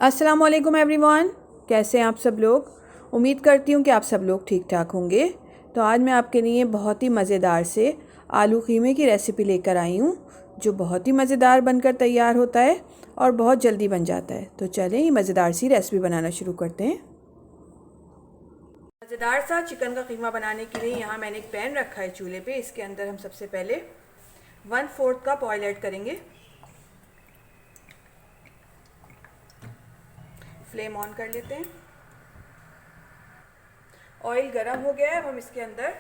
अस्सलामुअलैकुम एवरीवन, कैसे हैं आप सब लोग। उम्मीद करती हूँ कि आप सब लोग ठीक ठाक होंगे। तो आज मैं आपके लिए बहुत ही मज़ेदार से आलू कीमे की रेसिपी लेकर आई हूँ, जो बहुत ही मज़ेदार बनकर तैयार होता है और बहुत जल्दी बन जाता है। तो चलें ये मज़ेदार सी रेसिपी बनाना शुरू करते हैं। मज़ेदार सा चिकन का कीमा बनाने के लिए यहाँ मैंने एक पैन रखा है चूल्हे पे। इसके अंदर हम सबसे पहले 1/4 कप ऑयल ऐड करेंगे। फ्लेम ऑन कर लेते हैं। ऑयल गरम हो गया है। अब हम इसके अंदर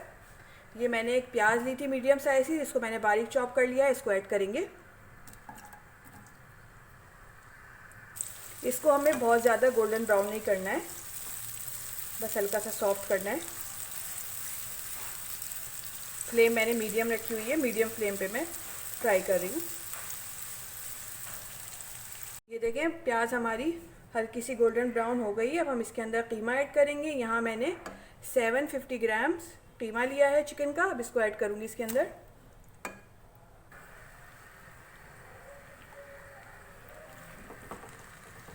ये मैंने एक प्याज ली थी मीडियम साइज की, जिसको मैंने बारीक चॉप कर लिया है, इसको ऐड करेंगे। इसको हमें बहुत ज़्यादा गोल्डन ब्राउन नहीं करना है, बस हल्का सा सॉफ्ट करना है। फ्लेम मैंने मीडियम रखी हुई है, मीडियम फ्लेम पे मैं फ्राई कर रही हूँ। ये देखें प्याज हमारी हल्की सी गोल्डन ब्राउन हो गई है। अब हम इसके अंदर कीमा ऐड करेंगे। यहाँ मैंने 750 ग्राम्स कीमा लिया है चिकन का। अब इसको ऐड करूँगी इसके अंदर।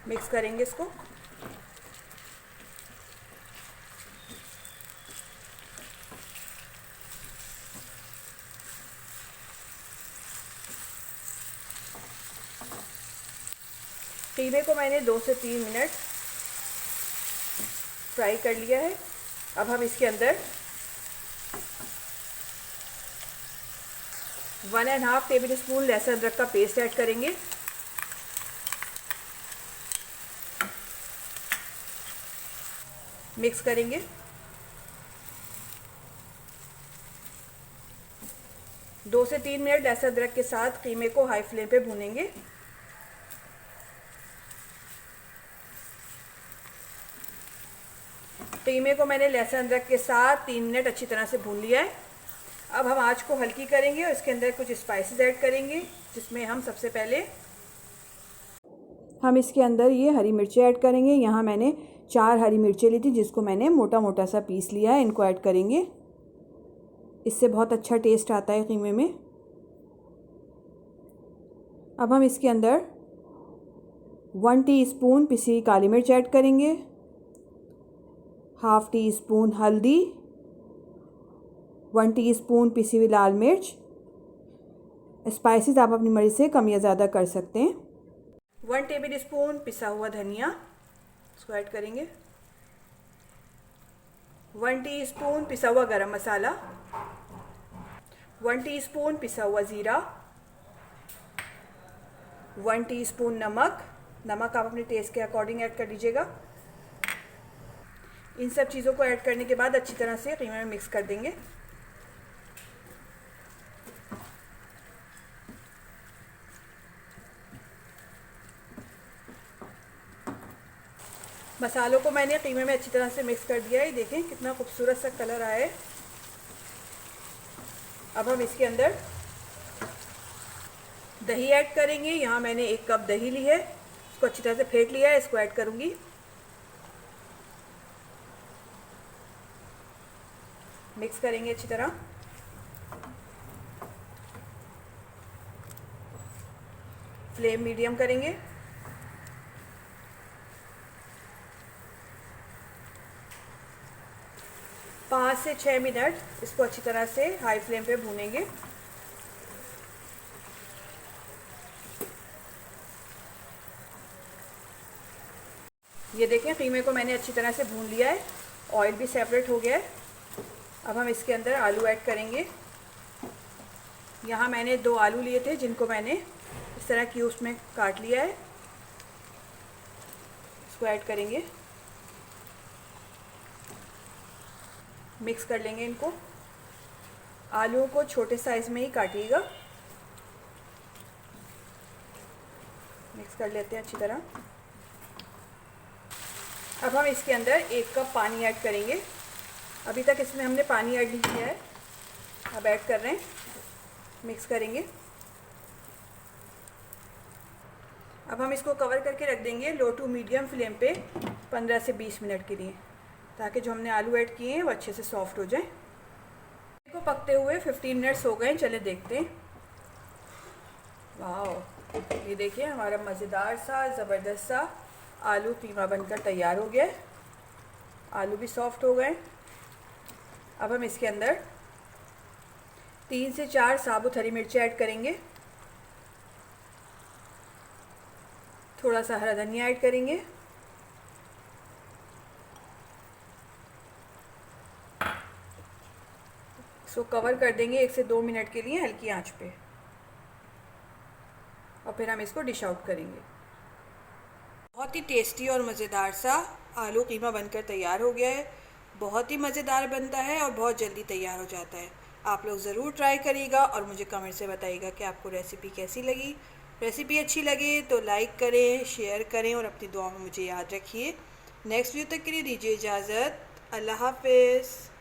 मिक्स करेंगे इसको। कीमे को मैंने 2 से 3 मिनट फ्राई कर लिया है। अब हम इसके अंदर 1.5 टेबल स्पून लहसुन अदरक का पेस्ट ऐड करेंगे। मिक्स करेंगे। दो से 3 मिनट लहसुन अदरक के साथ कीमे को हाई फ्लेम पे भूनेंगे। कीमे को मैंने लहसुन अदरक के साथ 3 मिनट अच्छी तरह से भून लिया है। अब हम आंच को हल्की करेंगे और इसके अंदर कुछ स्पाइसेस ऐड करेंगे, जिसमें हम सबसे पहले हम इसके अंदर ये हरी मिर्ची ऐड करेंगे। यहाँ मैंने 4 हरी मिर्चें ली थी, जिसको मैंने मोटा मोटा सा पीस लिया है। इनको ऐड करेंगे, इससे बहुत अच्छा टेस्ट आता है कीमे में। अब हम इसके अंदर 1 टीस्पून पिसी हुई काली मिर्च ऐड करेंगे, 1/2 टीस्पून हल्दी, 1 टीस्पून पिसी हुई लाल मिर्च। स्पाइसेस आप अपनी मर्ज़ी से कम या ज़्यादा कर सकते हैं। 1 टेबल स्पून पिसा हुआ धनिया, इसको ऐड करेंगे। 1 टीस्पून पिसा हुआ गरम मसाला, 1 टीस्पून पिसा हुआ ज़ीरा, 1 टीस्पून नमक। नमक आप अपने टेस्ट के अकॉर्डिंग ऐड कर लीजिएगा। इन सब चीज़ों को ऐड करने के बाद अच्छी तरह से कीमे में मिक्स कर देंगे। मसालों को मैंने कीमे में अच्छी तरह से मिक्स कर दिया है। देखें कितना खूबसूरत सा कलर आया है। अब हम इसके अंदर दही ऐड करेंगे। यहाँ मैंने 1 कप दही ली है, इसको अच्छी तरह से फेंट लिया है, इसको ऐड करूँगी। मिक्स करेंगे अच्छी तरह। फ्लेम मीडियम करेंगे। पाँच से 6 मिनट इसको अच्छी तरह से हाई फ्लेम पे भूनेंगे। ये देखें कीमे को मैंने अच्छी तरह से भून लिया है, ऑयल भी सेपरेट हो गया है। अब हम इसके अंदर आलू ऐड करेंगे। यहाँ मैंने 2 आलू लिए थे, जिनको मैंने इस तरह क्यूब्स में काट लिया है, इसको ऐड करेंगे। मिक्स कर लेंगे इनको। आलूओं को छोटे साइज़ में ही काटिएगा। मिक्स कर लेते हैं अच्छी तरह। अब हम इसके अंदर 1 कप पानी ऐड करेंगे। अभी तक इसमें हमने पानी ऐड नहीं किया है, अब ऐड कर रहे हैं। मिक्स करेंगे। अब हम इसको कवर करके रख देंगे लो टू मीडियम फ्लेम पे 15 से 20 मिनट के लिए, ताकि जो हमने आलू ऐड किए हैं वो अच्छे से सॉफ्ट हो जाए। इसको पकते हुए 15 मिनट्स हो गए, चले देखते हैं। वाह, ये देखिए हमारा मज़ेदार सा ज़बरदस्त सा आलू कीमा बनकर तैयार हो गया है। आलू भी सॉफ्ट हो गए। अब हम इसके अंदर 3 से 4 साबुत हरी मिर्ची ऐड करेंगे। थोड़ा सा हरा धनिया ऐड करेंगे। इसको कवर कर देंगे 1 से 2 मिनट के लिए हल्की आंच पे, और फिर हम इसको डिश आउट करेंगे। बहुत ही टेस्टी और मज़ेदार सा आलू कीमा बनकर तैयार हो गया है। बहुत ही मज़ेदार बनता है और बहुत जल्दी तैयार हो जाता है। आप लोग ज़रूर ट्राई करिएगा और मुझे कमेंट से बताइएगा कि आपको रेसिपी कैसी लगी। रेसिपी अच्छी लगे तो लाइक करें, शेयर करें और अपनी दुआ में मुझे याद रखिए। नेक्स्ट वीडियो तक के लिए दीजिए इजाज़त। अल्लाह हाफ़िज़।